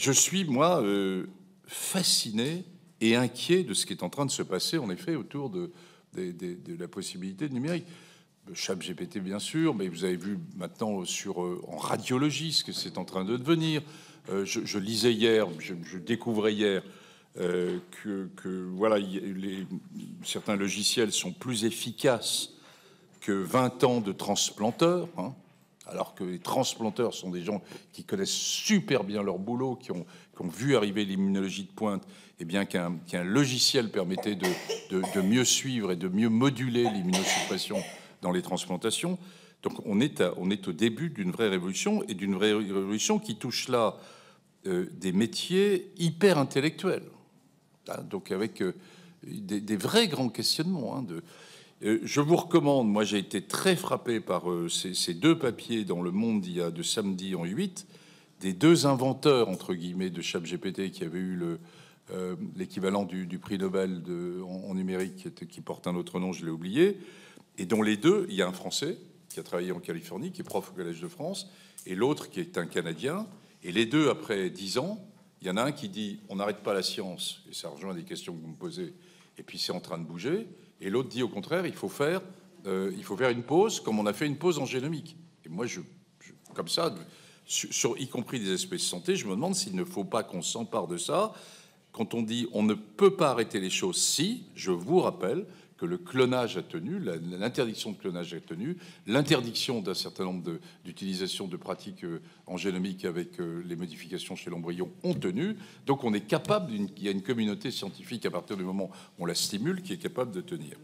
Je suis, moi, fasciné et inquiet de ce qui est en train de se passer, en effet, autour de la possibilité de numérique. ChatGPT, bien sûr, mais vous avez vu maintenant en radiologie ce que c'est en train de devenir. Je lisais hier, je découvrais hier que voilà, certains logiciels sont plus efficaces que 20 ans de transplanteurs, hein, alors que les transplanteurs sont des gens qui connaissent super bien leur boulot, qui ont vu arriver l'immunologie de pointe, et bien qu'un logiciel permettait de mieux suivre et de mieux moduler l'immunosuppression dans les transplantations. Donc on est au début d'une vraie révolution, et d'une vraie révolution qui touche là des métiers hyper intellectuels, hein, donc avec des vrais grands questionnements. Hein, je vous recommande, moi j'ai été très frappé par ces deux papiers dans Le Monde il y a de samedi en 8, des deux inventeurs, entre guillemets, de ChatGPT qui avaient eu l'équivalent du prix Nobel en numérique qui porte un autre nom, je l'ai oublié, et dont les deux, il y a un Français qui a travaillé en Californie, qui est prof au Collège de France, et l'autre qui est un Canadien, et les deux, après 10 ans, il y en a un qui dit on n'arrête pas la science, et ça rejoint des questions que vous me posez, et puis c'est en train de bouger, et l'autre dit au contraire il faut faire une pause comme on a fait une pause en génomique. Et moi, comme ça, y compris des espèces de santé, je me demande s'il ne faut pas qu'on s'empare de ça. Quand on dit on ne peut pas arrêter les choses, si, je vous rappelle que le clonage a tenu, l'interdiction de clonage a tenu, l'interdiction d'un certain nombre d'utilisations de pratiques en génomique avec les modifications chez l'embryon ont tenu. Donc on est capable, il y a une communauté scientifique à partir du moment où on la stimule qui est capable de tenir.